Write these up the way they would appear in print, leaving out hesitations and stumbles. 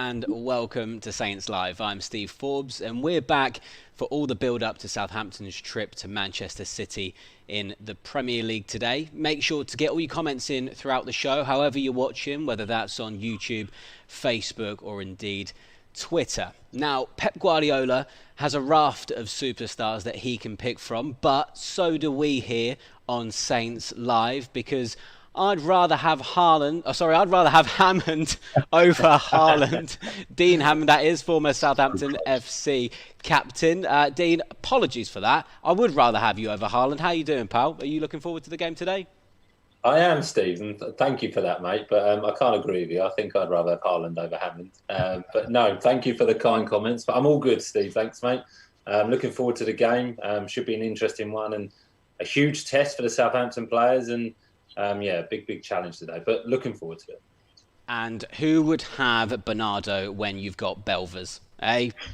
and welcome to Saints Live. I'm Steve Forbes and we're back for all the build-up to Southampton's trip to Manchester City in the Premier League today. Make sure to get all your comments in throughout the show, however you're watching, whether that's on YouTube, Facebook or indeed Twitter. Now, Pep Guardiola has a raft of superstars that he can pick from, but so do we here on Saints Live, because I'd rather have Hammond over Haaland. Dean Hammond, that is, former Southampton FC captain. Dean, apologies for that. I would rather have you over Haaland. How are you doing, pal? Are you looking forward to the game today? I am, Steve, and thank you for that, mate. But I can't agree with you. I think I'd rather have Haaland over Hammond. But no, thank you for the kind comments. But I'm all good, Steve. Thanks, mate. Looking forward to the game. Should be an interesting one and a huge test for the Southampton players. And big challenge today. But looking forward to it. And who would have Bernardo when you've got Belvers?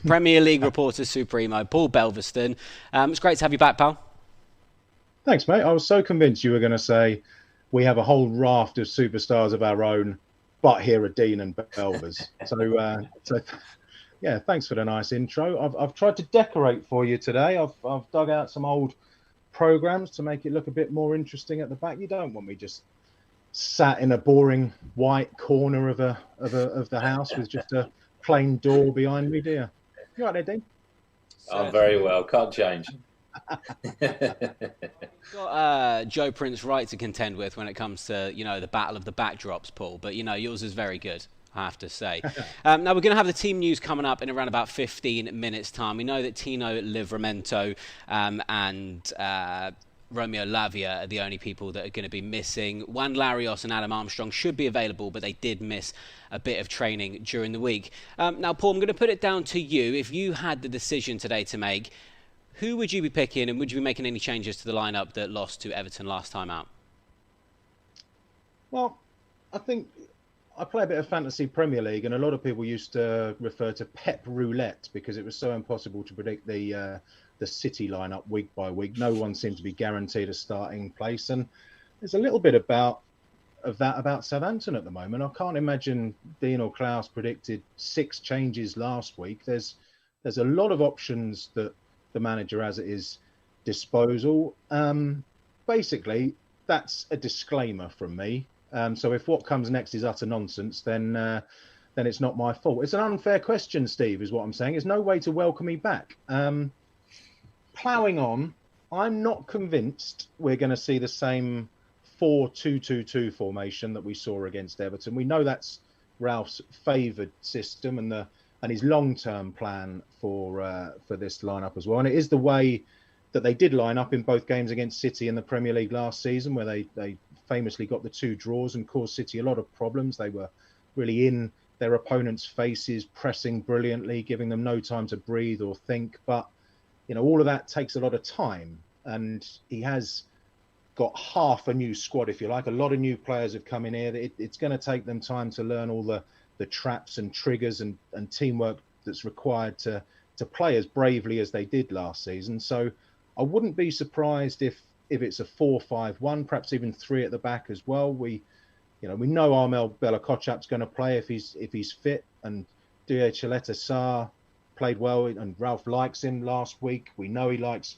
Premier League reporter supremo, Paul Belverstone. It's great to have you back, pal. Thanks, mate. I was so convinced you were going to say we have a whole raft of superstars of our own, but here are Dean and Belvers. So thanks for the nice intro. I've tried to decorate for you today. I've dug out some old programs to make it look a bit more interesting at the back. You don't want me just sat in a boring white corner of the house with just a plain door behind me, do you? You right there, Dean? I'm very well. Can't change. Got Joe Prince right to contend with when it comes to the battle of the backdrops, Paul. But yours is very good, I have to say. Now we're going to have the team news coming up in around about 15 minutes time. We know that Tino Livramento and Romeo Lavia are the only people that are going to be missing. Juan Larios and Adam Armstrong should be available, but they did miss a bit of training during the week. Now, Paul, I'm going to put it down to you. If you had the decision today to make, who would you be picking, and would you be making any changes to the lineup that lost to Everton last time out? Well, I think I play a bit of fantasy Premier League, and a lot of people used to refer to Pep Roulette because it was so impossible to predict the City lineup week by week. No one seemed to be guaranteed a starting place, and there's a little bit about Southampton at the moment. I can't imagine Dean or Klaus predicted 6 changes last week. There's a lot of options that the manager has at his disposal. Basically, that's a disclaimer from me. So if what comes next is utter nonsense, then it's not my fault. It's an unfair question, Steve, is what I'm saying. There's no way to welcome me back. Ploughing on, I'm not convinced we're going to see the same 4-2-2-2 formation that we saw against Everton. We know that's Ralph's favoured system and his long-term plan for this lineup as well. And it is the way that they did line up in both games against City in the Premier League last season, where they famously got the 2 draws and caused City a lot of problems. They were really in their opponents' faces, pressing brilliantly, giving them no time to breathe or think. But all of that takes a lot of time, and he has got half a new squad, if you like. A lot of new players have come in here. It's going to take them time to learn all the traps and triggers and teamwork that's required to play as bravely as they did last season. So I wouldn't be surprised if it's a 4-5-1, perhaps even 3 at the back as well. We know Armel Bella-Kotchap's going to play if he's fit, and Dia Chaleta-Sarr played well, and Ralph likes him last week. We know he likes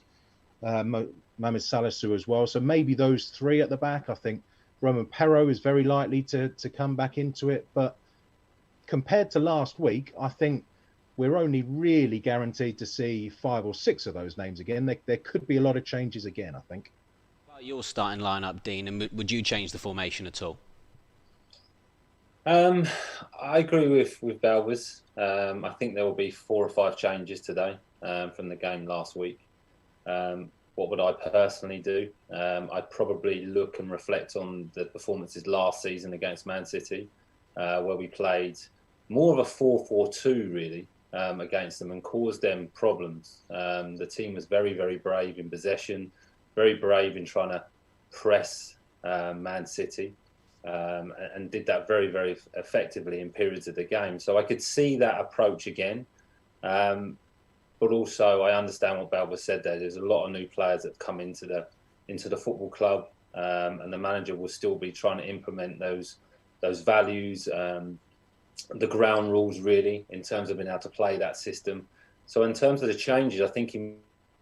Mohamed Salisu as well. So maybe those 3 at the back. I think Roman Perro is very likely to come back into it. But compared to last week, I think we're only really guaranteed to see 5 or 6 of those names again. There could be a lot of changes again, I think. Well, your starting lineup, Dean, and would you change the formation at all? I agree with Belvers. I think there will be 4 or 5 changes today from the game last week. What would I personally do? I'd probably look and reflect on the performances last season against Man City, where we played more of a 4-4-2 really against them and caused them problems. The team was very, very brave in possession, very brave in trying to press Man City. And did that very, very effectively in periods of the game. So I could see that approach again. But also I understand what Balber said there. There's a lot of new players that come into the football club, and the manager will still be trying to implement those values the ground rules really in terms of being able to play that system. So in terms of the changes, I think he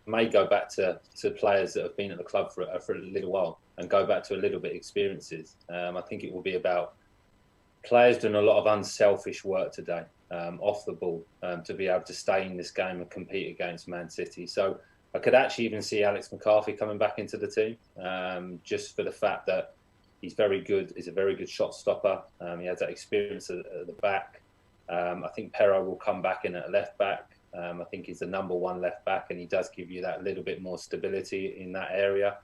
may go back to players that have been at the club for a little while and go back to a little bit experiences. I think it will be about players doing a lot of unselfish work today off the ball to be able to stay in this game and compete against Man City. So I could actually even see Alex McCarthy coming back into the team just for the fact that he's very good. He's a very good shot stopper. He has that experience at the back. I think Perro will come back in at left back. I think he's the number one left back, and he does give you that little bit more stability in that area.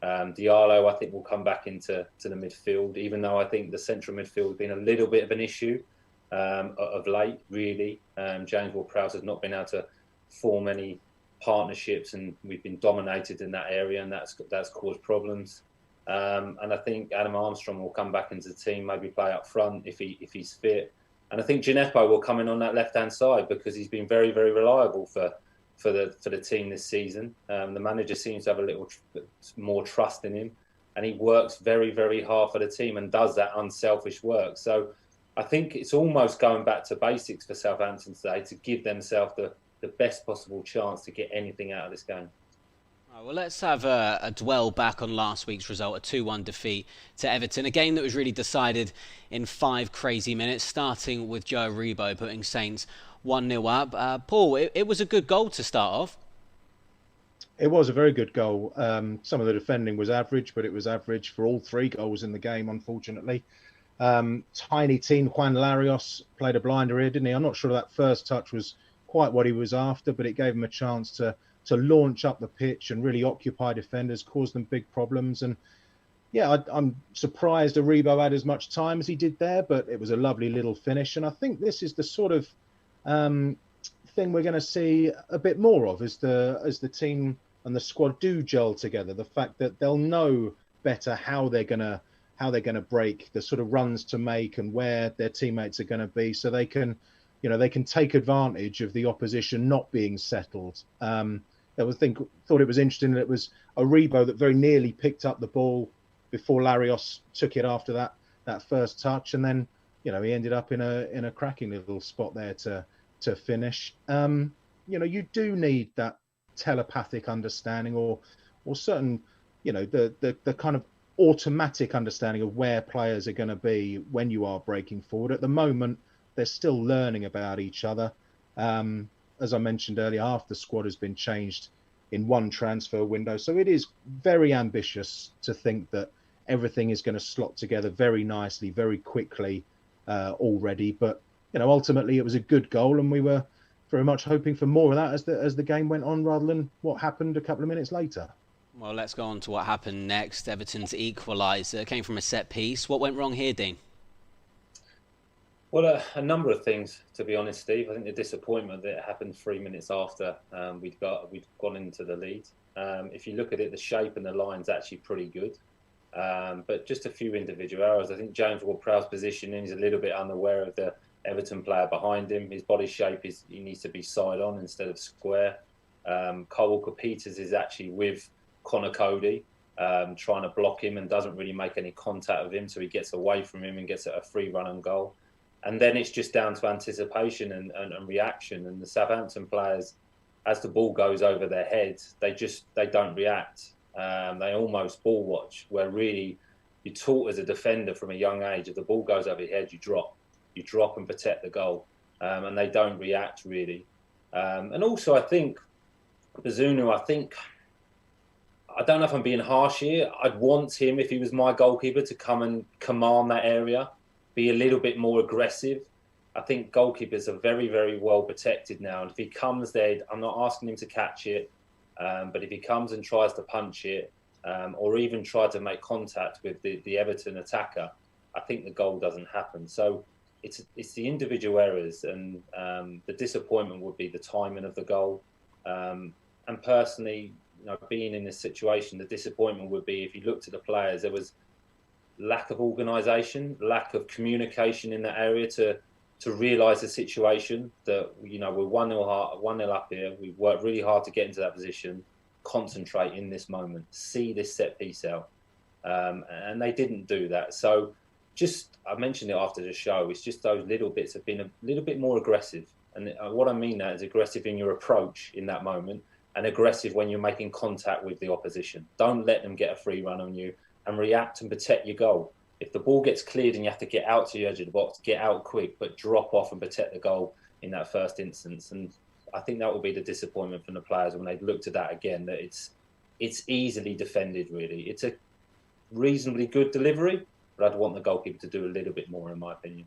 Diallo, I think, will come back into the midfield, even though I think the central midfield has been a little bit of an issue of late, really. James Ward-Prowse has not been able to form any partnerships, and we've been dominated in that area, and that's caused problems. And I think Adam Armstrong will come back into the team, maybe play up front if he's fit. And I think Gineppo will come in on that left-hand side because he's been very, very reliable for the team this season. The manager seems to have a little more trust in him, and he works very, very hard for the team and does that unselfish work. So I think it's almost going back to basics for Southampton today to give themselves the best possible chance to get anything out of this game. Well, let's have a dwell back on last week's result, a 2-1 defeat to Everton. A game that was really decided in 5 crazy minutes, starting with Joe Aribo putting Saints 1-0 up. Paul, it was a good goal to start off. It was a very good goal. Some of the defending was average, but it was average for all 3 goals in the game, unfortunately. Tiny teen Juan Larios played a blinder here, didn't he? I'm not sure that first touch was quite what he was after, but it gave him a chance to launch up the pitch and really occupy defenders, cause them big problems. And yeah, I'm surprised Aribo had as much time as he did there, but it was a lovely little finish. And I think this is the sort of thing we're going to see a bit more of as the team and the squad do gel together. The fact that they'll know better how they're going to break, the sort of runs to make and where their teammates are going to be, so they can take advantage of the opposition not being settled. I thought it was interesting that it was Aribo that very nearly picked up the ball before Larios took it after that first touch, and then he ended up in a cracking little spot there to finish. You do need that telepathic understanding or certain the kind of automatic understanding of where players are going to be when you are breaking forward. At the moment, they're still learning about each other. As I mentioned earlier, half the squad has been changed in one transfer window. So it is very ambitious to think that everything is going to slot together very nicely, very quickly already. But, ultimately it was a good goal, and we were very much hoping for more of that as the game went on, rather than what happened a couple of minutes later. Well, let's go on to what happened next. Everton's equaliser came from a set piece. What went wrong here, Dean? Well, a number of things, to be honest, Steve. I think the disappointment that it happened 3 minutes after we'd gone into the lead. If you look at it, the shape and the line's actually pretty good. But just a few individual errors. I think James Ward-Prowse's positioning is a little bit unaware of the Everton player behind him. His body shape he needs to be side on instead of square. Cole Walker-Peters is actually with Connor Cody, trying to block him and doesn't really make any contact with him, so he gets away from him and gets a free run and goal. And then it's just down to anticipation and reaction. And the Southampton players, as the ball goes over their heads, they don't react. They almost ball watch, where really you're taught as a defender from a young age, if the ball goes over your head, you drop and protect the goal. And they don't react really. And also I think Bazunu, I don't know if I'm being harsh here. I'd want him, if he was my goalkeeper, to come and command that area, be a little bit more aggressive. I think goalkeepers are very, very well protected now. And if he comes there, I'm not asking him to catch it, but if he comes and tries to punch it, or even try to make contact with the Everton attacker, I think the goal doesn't happen. So it's the individual errors, and the disappointment would be the timing of the goal. And personally, being in this situation, the disappointment would be if you looked at the players, there was lack of organisation, lack of communication in that area to realise the situation that we're 1-0 up here. We've worked really hard to get into that position, concentrate in this moment, see this set piece out, and they didn't do that. So just, I mentioned it after the show, it's just those little bits have been a little bit more aggressive. And what I mean that is aggressive in your approach in that moment and aggressive when you're making contact with the opposition. Don't let them get a free run on you and react and protect your goal. If the ball gets cleared and you have to get out to the edge of the box, get out quick, but drop off and protect the goal in that first instance. And I think that will be the disappointment from the players when they've looked at that again, that it's easily defended, really. It's a reasonably good delivery, but I'd want the goalkeeper to do a little bit more, in my opinion.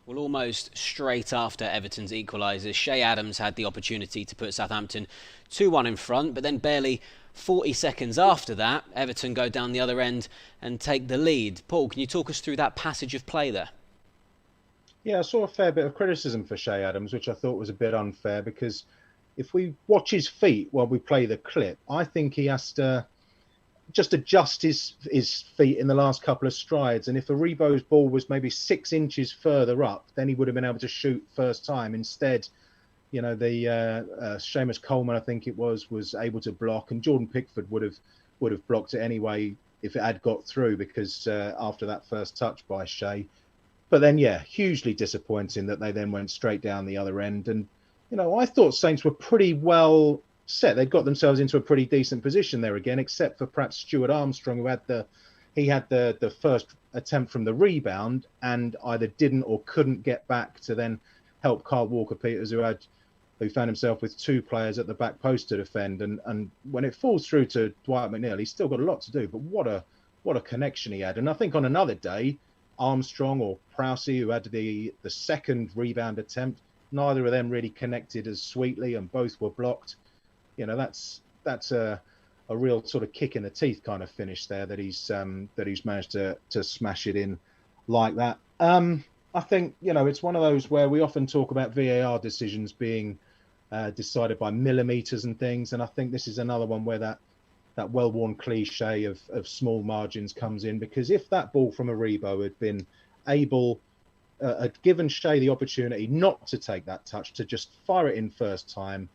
Well, almost straight after Everton's equaliser, Che Adams had the opportunity to put Southampton 2-1 in front, but then barely 40 seconds after that, Everton go down the other end and take the lead. Paul, can you talk us through that passage of play there? Yeah, I saw a fair bit of criticism for Che Adams, which I thought was a bit unfair, because if we watch his feet while we play the clip, I think he has to just adjust his feet in the last couple of strides. And if Aribo's ball was maybe 6 inches further up, then he would have been able to shoot first time. Instead, the Seamus Coleman, I think it was able to block, and Jordan Pickford would have blocked it anyway if it had got through, because after that first touch by Che. But then, yeah, hugely disappointing that they then went straight down the other end. And, I thought Saints were pretty well set. They'd got themselves into a pretty decent position there again, except for perhaps Stuart Armstrong, who had the first attempt from the rebound and either didn't or couldn't get back to then help Kyle Walker-Peters, who found himself with 2 players at the back post to defend. And when it falls through to Dwight McNeil, he's still got a lot to do. But what a connection he had. And I think on another day, Armstrong or Prowsey, who had the second rebound attempt, neither of them really connected as sweetly, and both were blocked. That's a real sort of kick in the teeth kind of finish there, that he's managed to smash it in like that. I think it's one of those where we often talk about VAR decisions being decided by millimeters and things, and I think this is another one where that well-worn cliche of small margins comes in, because if that ball from Aribo had been able, had given Che the opportunity not to take that touch, to just fire it in first time,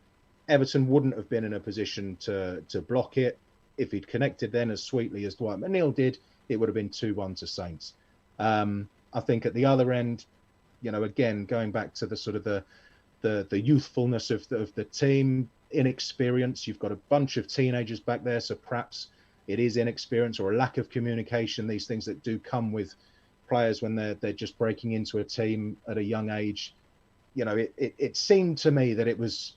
Everton wouldn't have been in a position to block it. If he'd connected then as sweetly as Dwight McNeil did, it would have been 2-1 to Saints. I think at the other end, again, going back to the sort of the youthfulness of the team, inexperience. You've got a bunch of teenagers back there, so perhaps it is inexperience or a lack of communication, these things that do come with players when they're just breaking into a team at a young age. It seemed to me that it was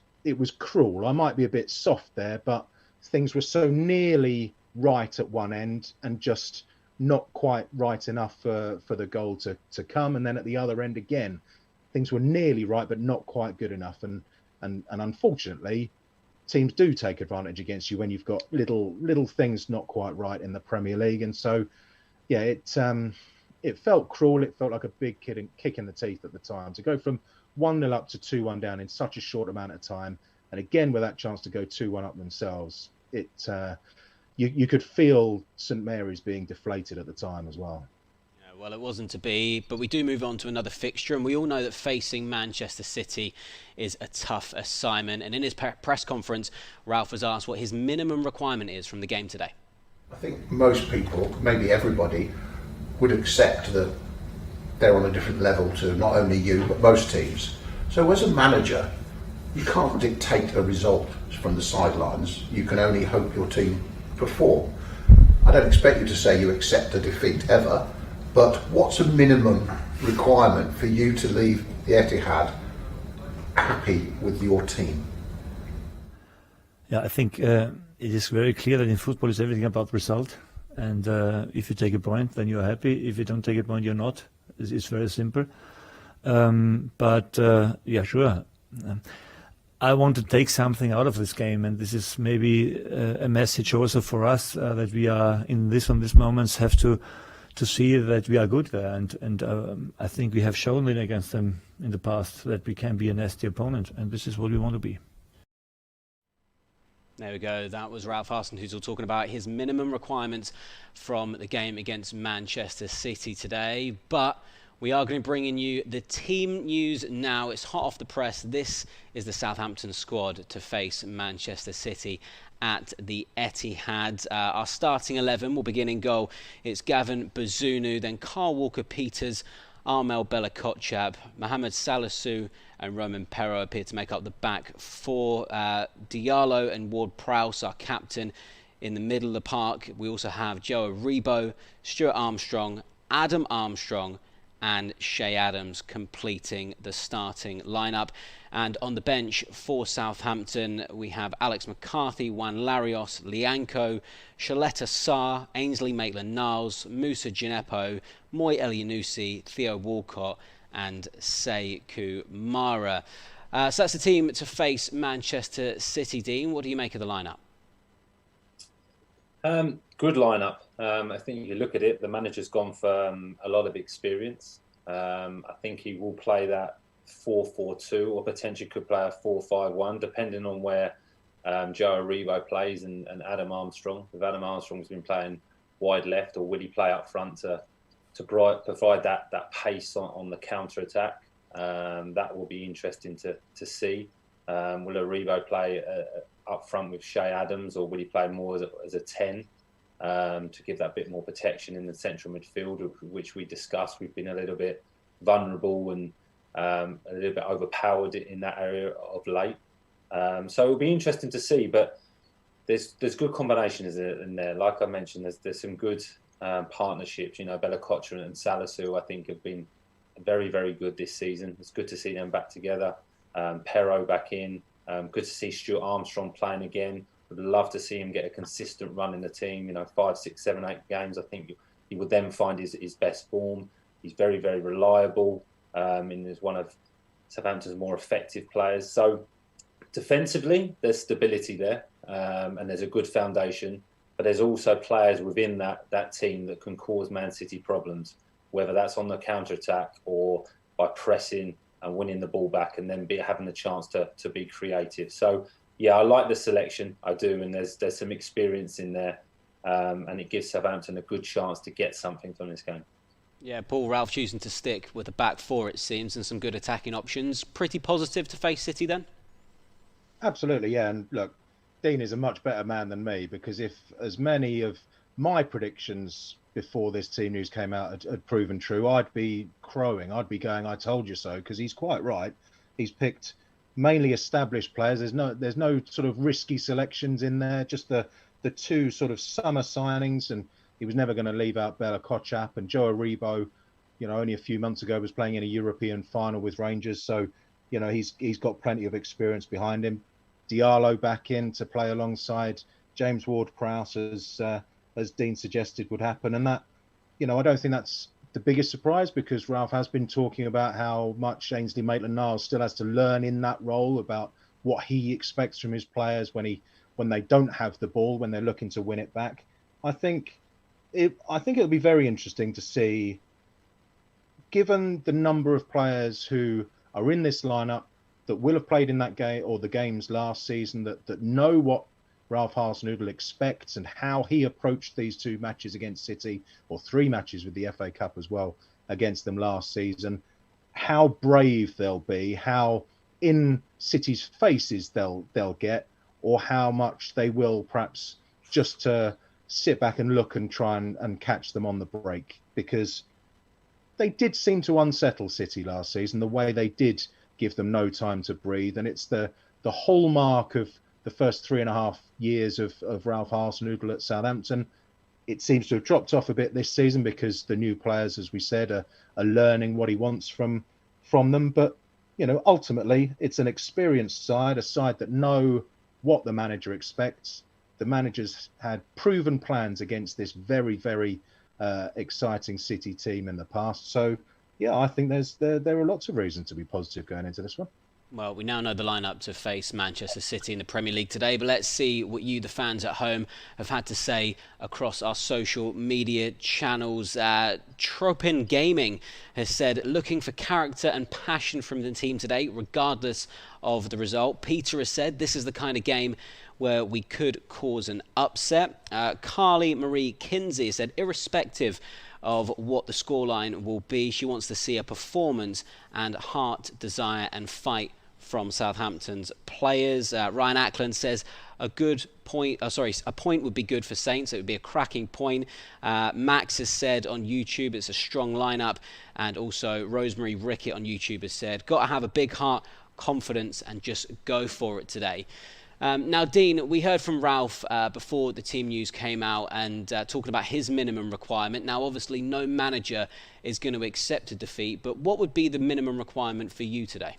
cruel. I might be a bit soft there, but things were so nearly right at one end and just not quite right enough for the goal to come. And then at the other end again, things were nearly right, but not quite good enough. And unfortunately, teams do take advantage against you when you've got little things not quite right in the Premier League. And so, yeah, it felt cruel. It felt like a big kick in the teeth at the time to go from 1-0 up to 2-1 down in such a short amount of time. And again, with that chance to go 2-1 up themselves, you could feel St Mary's being deflated at the time as well. Well, it wasn't to be, but we do move on to another fixture, and we all know that facing Manchester City is a tough assignment. And in his press conference, Ralph was asked what his minimum requirement is from the game today. I think most people, maybe everybody, would accept that they're on a different level to not only you, but most teams. So as a manager, you can't dictate a result from the sidelines. You can only hope your team perform. I don't expect you to say you accept a defeat ever, but what's a minimum requirement for you to leave the Etihad happy with your team? Yeah, I think it is very clear that in football it's everything about result. And if you take a point, then you're happy. If you don't take a point, you're not. It's very simple. Yeah, sure. I want to take something out of this game, and this is maybe a message also for us that we are in these moments have to see that we are good there, and I think we have shown it against them in the past that we can be a nasty opponent, and this is what we want to be. There we go. That was Ralph Hasenhuttl talking about his minimum requirements from the game against Manchester City today. But we are going to bring in you the team news now. It's hot off the press. This is the Southampton squad to face Manchester City at the Etihad. Our starting 11 will begin in goal. It's Gavin Bazunu, then Carl Walker-Peters, Armel Bella-Kotchap, Mohamed Salisu and Roman Perro appear to make up the back four. Diallo and Ward-Prowse, our captain, in the middle of the park. We also have Joe Aribo, Stuart Armstrong, Adam Armstrong and Shay Adams completing the starting lineup. And on the bench for Southampton, we have Alex McCarthy, Juan Larios, Lianco, Shaletta Sarr, Ainsley Maitland-Niles, Musa Gineppo, Moy Elyounoussi, Theo Walcott and Sekou Mara. So that's the team to face Manchester City. Dean, what do you make of the lineup? Good lineup. I think you look at it, the manager's gone for a lot of experience. I think he will play that 4-4-2 or potentially could play a 4-5-1 depending on where Joe Aribo plays and Adam Armstrong. If Adam Armstrong's been playing wide left, or will he play up front to provide that pace on the counter-attack? That will be interesting to see. Will Aribo play up front with Shay Adams, or will he play more as a 10 to give that bit more protection in the central midfield, which we discussed? We've been a little bit vulnerable and a little bit overpowered in that area of late. So it'll be interesting to see, but there's good combinations in there. Like I mentioned, there's some good partnerships. You know, Bella-Kotchap and Salisu, I think, have been very, very good this season. It's good to see them back together. Perro back in. Good to see Stuart Armstrong playing again. Would love to see him get a consistent run in the team. You know, 5, 6, 7, 8 games. I think he would then find his best form. He's very, very reliable. And is one of Southampton's more effective players. So defensively, there's stability there, and there's a good foundation. But there's also players within that team that can cause Man City problems, whether that's on the counter-attack or by pressing and winning the ball back and then having the chance to be creative. So, yeah, I like the selection. I do. And there's some experience in there. And it gives Southampton a good chance to get something from this game. Yeah, Paul, Ralph choosing to stick with the back four, it seems, and some good attacking options. Pretty positive to face City then? Absolutely, yeah. And look, Dean is a much better man than me, because if as many of my predictions before this team news came out had proven true, I'd be crowing. I'd be going, I told you so, because he's quite right. He's picked mainly established players. There's no sort of risky selections in there, just the two sort of summer signings, and he was never going to leave out Bella-Kotchap. And Joe Aribo, you know, only a few months ago was playing in a European final with Rangers, so you know he's got plenty of experience behind him. Diallo back in to play alongside James Ward-Prowse, as Dean suggested would happen. And that, you know, I don't think that's the biggest surprise, because Ralph has been talking about how much Ainsley Maitland-Niles still has to learn in that role, about what he expects from his players when they don't have the ball, when they're looking to win it back. I think it'll be very interesting to see, given the number of players who are in this lineup that will have played in that game or the games last season, that know what Ralph Hasenhuttl expects and how he approached these 2 matches against City, or 3 matches with the FA Cup as well against them last season, how brave they'll be, how in City's faces they'll get, or how much they will perhaps just to sit back and look and try and catch them on the break, because they did seem to unsettle City last season, the way they did give them no time to breathe. And it's the hallmark of the first 3.5 years of Ralph Hasenhuttl at Southampton. It seems to have dropped off a bit this season, because the new players, as we said, are learning what he wants from them. But, you know, ultimately, it's an experienced side, a side that know what the manager expects. The manager's had proven plans against this very, very exciting City team in the past. So, yeah, I think there are lots of reasons to be positive going into this one. Well, we now know the lineup to face Manchester City in the Premier League today, but let's see what you, the fans at home, have had to say across our social media channels. Tropin Gaming has said, looking for character and passion from the team today, regardless of the result. Peter has said, this is the kind of game where we could cause an upset. Carly Marie Kinsey said, irrespective of what the scoreline will be, she wants to see a performance and heart, desire and fight from Southampton's players. Ryan Ackland says a point would be good for Saints. It would be a cracking point. Max has said on YouTube it's a strong lineup, and also Rosemary Rickett on YouTube has said, got to have a big heart, confidence, and just go for it today. Now, Dean, we heard from Ralph before the team news came out and talking about his minimum requirement. Now, obviously, no manager is going to accept a defeat, but what would be the minimum requirement for you today?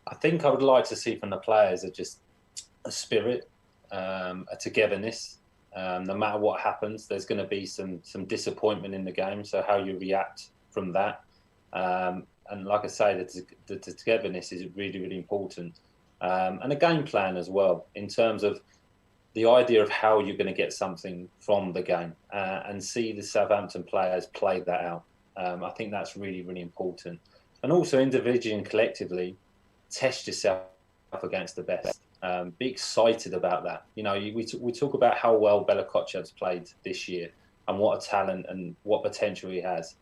I think I would like to see from the players just a spirit, a togetherness. No matter what happens, there's going to be some disappointment in the game. So how you react from that, and like I say, the togetherness is really, really important. And a game plan as well, in terms of the idea of how you're going to get something from the game, and see the Southampton players play that out. I think that's really, really important. And also individually and collectively, test yourself against the best. Be excited about that. You know, we talk about how well Bella Kotchap's played this year and what a talent and what potential he has.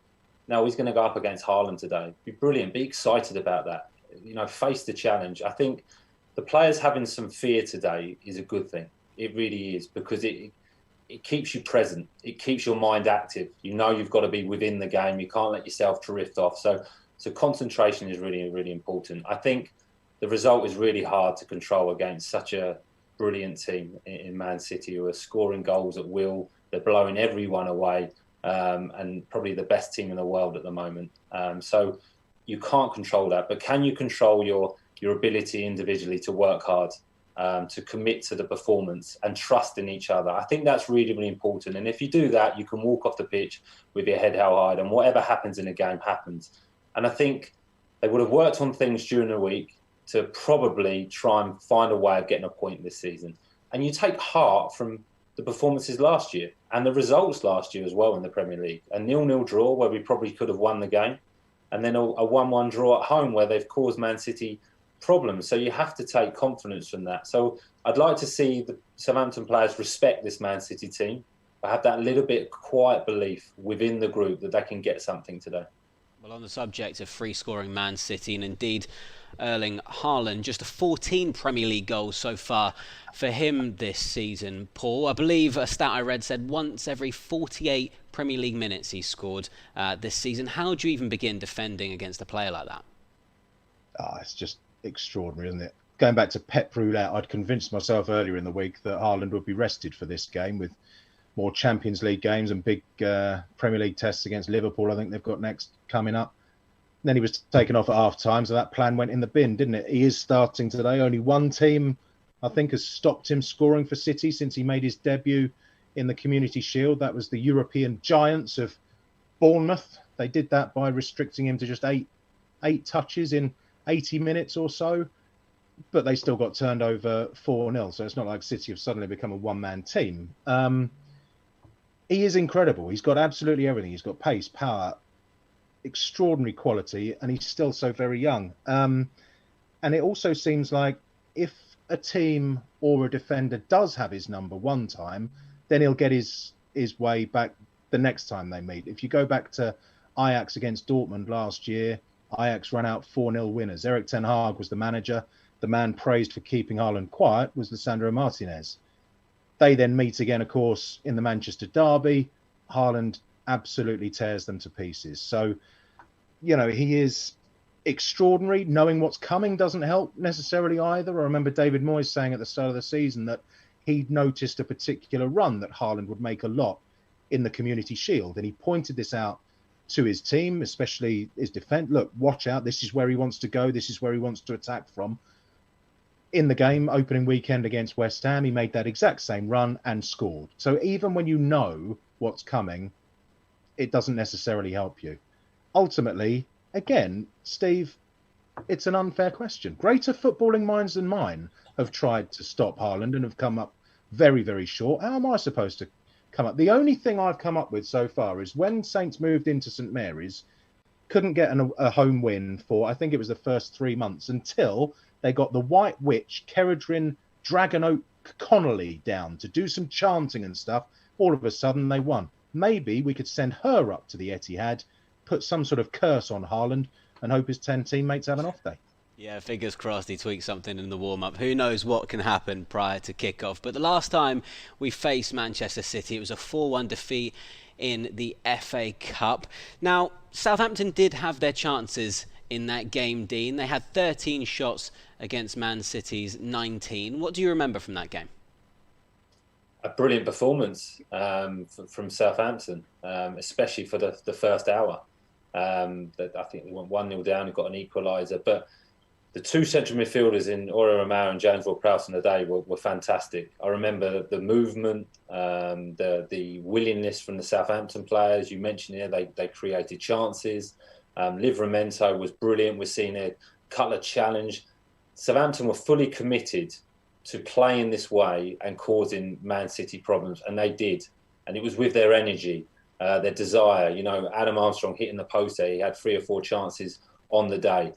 Now he's going to go up against Haaland today. Be brilliant. Be excited about that. You know, face the challenge. I think the players having some fear today is a good thing. It really is, because it keeps you present. It keeps your mind active. You know you've got to be within the game. You can't let yourself drift off. So concentration is really, really important. I think the result is really hard to control against such a brilliant team in Man City, who are scoring goals at will. They're blowing everyone away, and probably the best team in the world at the moment. So you can't control that. But can you control your ability individually to work hard, to commit to the performance and trust in each other? I think that's really, really important. And if you do that, you can walk off the pitch with your head held high, and whatever happens in a game happens. And I think they would have worked on things during the week to probably try and find a way of getting a point this season. And you take heart from the performances last year and the results last year as well in the Premier League. A 0-0 draw where we probably could have won the game, and then a 1-1 draw at home where they've caused Man City problems. So you have to take confidence from that. So I'd like to see the Southampton players respect this Man City team, but have that little bit of quiet belief within the group that they can get something today. Well, on the subject of free-scoring Man City, and indeed Erling Haaland, just 14 Premier League goals so far for him this season, Paul. I believe a stat I read said once every 48 Premier League minutes he's scored this season. How do you even begin defending against a player like that? It's just extraordinary, isn't it? Going back to Pep Roulette, I'd convinced myself earlier in the week that Haaland would be rested for this game, with more Champions League games and big Premier League tests against Liverpool. I think they've got next coming up. Then he was taken off at half-time, so that plan went in the bin, didn't it? He is starting today. Only one team, I think, has stopped him scoring for City since he made his debut in the Community Shield. That was the European giants of Bournemouth. They did that by restricting him to just eight touches in 80 minutes or so, but they still got turned over 4-0. So it's not like City have suddenly become a one-man team. He is incredible. He's got absolutely everything. He's got pace, power, extraordinary quality, and he's still so very young. And it also seems like if a team or a defender does have his number one time, then he'll get his way back the next time they meet. If you go back to Ajax against Dortmund last year, Ajax ran out 4-0 winners. Erik ten Hag was the manager. The man praised for keeping Haaland quiet was Lisandro Martinez. They then meet again, of course, in the Manchester derby. Haaland absolutely tears them to pieces. So, you know, he is extraordinary. Knowing what's coming doesn't help necessarily either. I remember David Moyes saying at the start of the season that he'd noticed a particular run that Haaland would make a lot in the Community Shield. And he pointed this out to his team, especially his defence. Look, watch out. This is where he wants to go. This is where he wants to attack from. In the game, opening weekend against West Ham, he made that exact same run and scored. So even when you know what's coming, it doesn't necessarily help you. Ultimately, again, Steve, it's an unfair question. Greater footballing minds than mine have tried to stop Haaland and have come up very, very short. How am I supposed to come up? The only thing I've come up with so far is when Saints moved into St Mary's, couldn't get a home win for, I think it was the first 3 months, until they got the White Witch, Keredrin Dragonoak Connolly down to do some chanting and stuff. All of a sudden they won. Maybe we could send her up to the Etihad, put some sort of curse on Haaland, and hope his 10 teammates have an off day. Yeah, fingers crossed he tweaks something in the warm-up. Who knows what can happen prior to kick-off. But the last time we faced Manchester City, it was a 4-1 defeat in the FA Cup. Now, Southampton did have their chances in that game, Dean. They had 13 shots against Man City's 19. What do you remember from that game? A brilliant performance from Southampton, especially for the first hour. I think they went 1-0 down and got an equaliser. But the two central midfielders in Aurier Romao and James Ward-Prowse on the day were fantastic. I remember the movement, the willingness from the Southampton players. You mentioned here they created chances. Livramento was brilliant. We're seeing a Cutler challenge. Southampton were fully committed to playing this way and causing Man City problems, and they did. And it was with their energy, their desire. You know, Adam Armstrong hitting the post there. He had 3 or 4 chances on the day.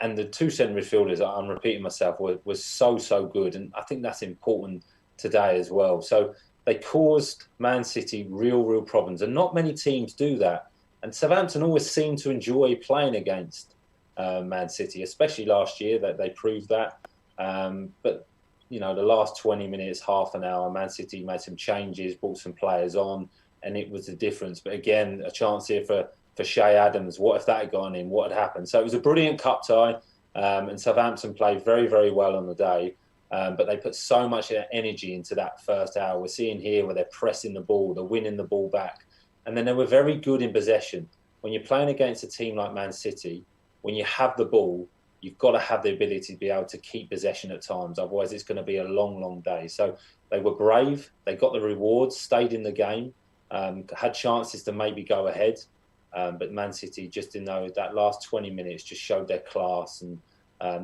And the two centre midfielders, I'm repeating myself, were so good. And I think that's important today as well. So they caused Man City real problems. And not many teams do that. And Southampton always seem to enjoy playing against Man City, especially last year that they proved that. But, you know, the last 20 minutes, half an hour, Man City made some changes, brought some players on, and it was the difference. But again, a chance here for Shea Adams. What if that had gone in? What had happened? So it was a brilliant cup tie, and Southampton played very well on the day, but they put so much energy into that first hour. We're seeing here where they're pressing the ball, they're winning the ball back, and then they were very good in possession. When you're playing against a team like Man City, when you have the ball, you've got to have the ability to be able to keep possession at times. Otherwise, it's going to be a long day. So they were brave. They got the rewards, stayed in the game, had chances to maybe go ahead. But Man City, just in that last 20 minutes, just showed their class and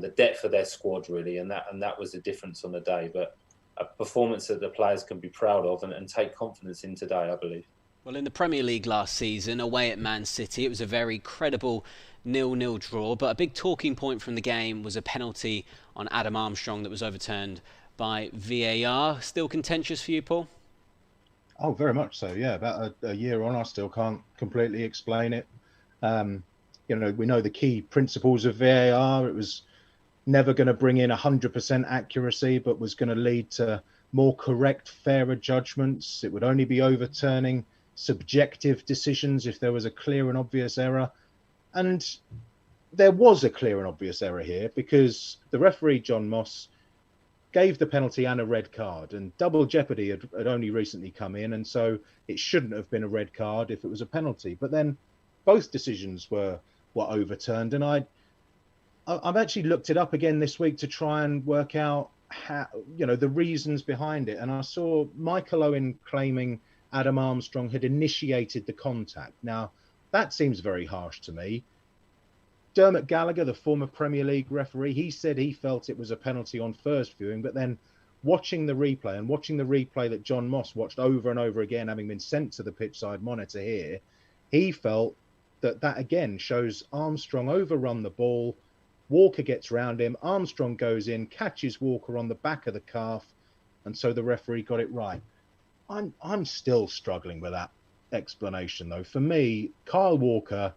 the depth of their squad, really. And that was the difference on the day. But a performance that the players can be proud of and take confidence in today, I believe. Well, in the Premier League last season, away at Man City, it was a very credible 0-0 draw. But a big talking point from the game was a penalty on Adam Armstrong that was overturned by VAR. Still contentious for you, Paul? Oh, very much so. Yeah, about a year on, I still can't completely explain it. We know the key principles of VAR. It was never going to bring in 100% accuracy, but was going to lead to more correct, fairer judgments. It would only be overturning subjective decisions if there was a clear and obvious error. And there was a clear and obvious error here because the referee, John Moss, gave the penalty and a red card, and double jeopardy had only recently come in, and so it shouldn't have been a red card if it was a penalty. But then both decisions were overturned, and I've actually looked it up again this week to try and work out how, the reasons behind it. And I saw Michael Owen claiming Adam Armstrong had initiated the contact. Now, that seems very harsh to me. Dermot Gallagher, the former Premier League referee, he said he felt it was a penalty on first viewing, but then watching the replay that John Moss watched over and over again, having been sent to the pitchside monitor here, he felt that again shows Armstrong overrun the ball. Walker gets round him, Armstrong goes in, catches Walker on the back of the calf, and so the referee got it right. I'm still struggling with that explanation, though. For me, Kyle Walker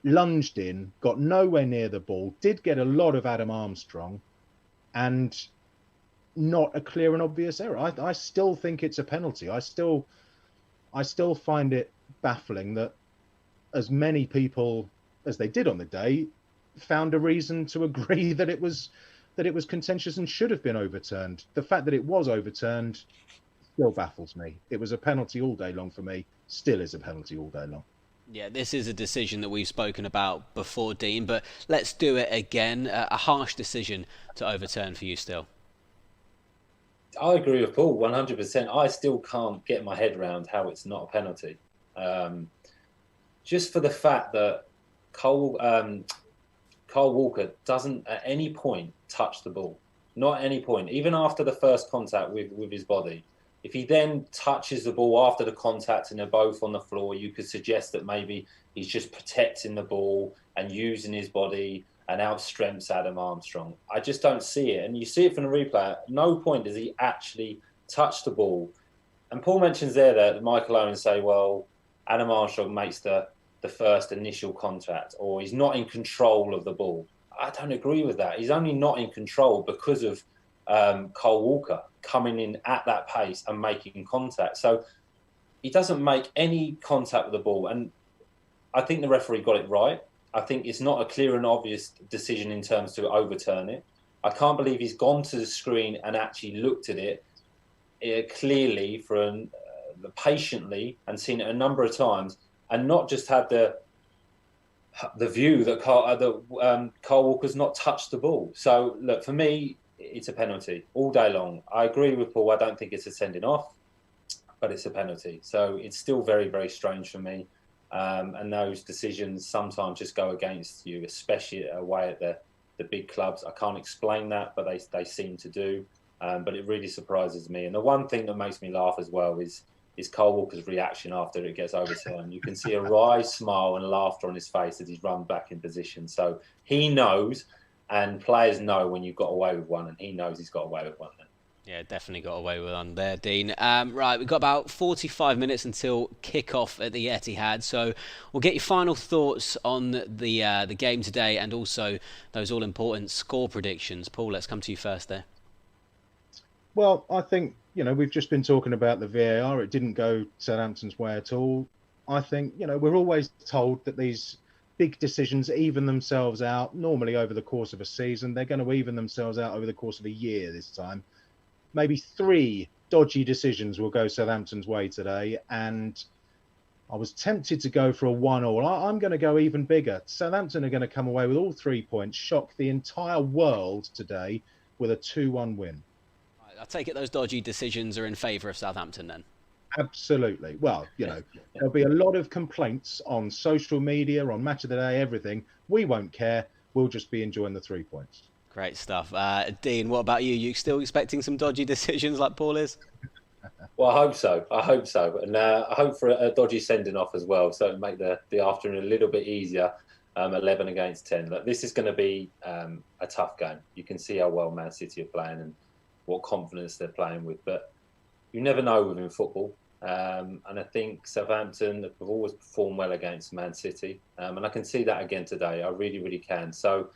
lunged in, got nowhere near the ball, did get a lot of Adam Armstrong, and not a clear and obvious error. I still think it's a penalty. I still find it baffling that as many people as they did on the day found a reason to agree that it was contentious and should have been overturned. The fact that it was overturned still baffles me. It was a penalty all day long for me, still is a penalty all day long. Yeah, this is a decision that we've spoken about before, Dean, but let's do it again. A harsh decision to overturn for you still. I agree with Paul, 100%. I still can't get my head around how it's not a penalty. Just for the fact that Kyle Walker doesn't at any point touch the ball. Not at any point, even after the first contact with his body. If he then touches the ball after the contact and they're both on the floor, you could suggest that maybe he's just protecting the ball and using his body and outstrengths Adam Armstrong. I just don't see it. And you see it from the replay. At no point does he actually touch the ball. And Paul mentions there that Michael Owen say, well, Adam Armstrong makes the first initial contact, or he's not in control of the ball. I don't agree with that. He's only not in control because of Cole Walker coming in at that pace and making contact. So he doesn't make any contact with the ball. And I think the referee got it right. I think it's not a clear and obvious decision in terms to overturn it. I can't believe he's gone to the screen and actually looked at it clearly, patiently, and seen it a number of times, and not just had the view that Cole Walker's not touched the ball. So, look, for me, it's a penalty all day long. I agree with Paul. I don't think it's a sending off, but it's a penalty. So it's still very, very strange for me. And those decisions sometimes just go against you, especially away at the big clubs. I can't explain that, but they seem to do. But it really surprises me. And the one thing that makes me laugh as well is Cole Walker's reaction after it gets overturned. You can see a wry smile and laughter on his face as he's run back in position. So he knows, and players know when you've got away with one, and he knows he's got away with one then. Yeah, definitely got away with one there, Dean. Right, we've got about 45 minutes until kick-off at the Etihad, so we'll get your final thoughts on the game today and also those all-important score predictions. Paul, let's come to you first there. Well, I think, we've just been talking about the VAR. It didn't go Southampton's way at all. I think, we're always told that these big decisions even themselves out, normally over the course of a season. They're going to even themselves out over the course of a year this time. Maybe 3 dodgy decisions will go Southampton's way today, and I was tempted to go for a 1-1. I'm going to go even bigger. Southampton are going to come away with all 3 points, shock the entire world today with a 2-1 win. I take it those dodgy decisions are in favour of Southampton then? Absolutely. Well, there'll be a lot of complaints on social media, on Match of the Day, everything. We won't care. We'll just be enjoying the 3 points. Great stuff. Dean, what about you? You still expecting some dodgy decisions like Paul is? Well, I hope so. And I hope for a dodgy sending off as well, so it'll make the afternoon a little bit easier. 11 against 10. Look, this is going to be a tough game. You can see how well Man City are playing and what confidence they're playing with. But you never know within football. And I think Southampton have always performed well against Man City. And I can see that again today. I really, really can. So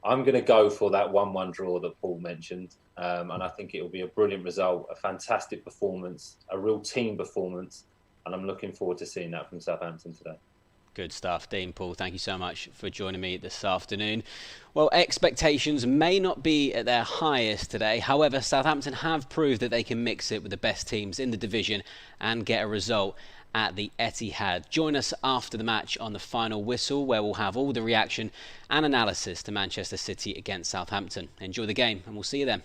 I'm going to go for that 1-1 draw that Paul mentioned. And I think it will be a brilliant result, a fantastic performance, a real team performance. And I'm looking forward to seeing that from Southampton today. Good stuff. Dean, Paul, thank you so much for joining me this afternoon. Well, expectations may not be at their highest today. However, Southampton have proved that they can mix it with the best teams in the division and get a result at the Etihad. Join us after the match on the final whistle, where we'll have all the reaction and analysis to Manchester City against Southampton. Enjoy the game, and we'll see you then.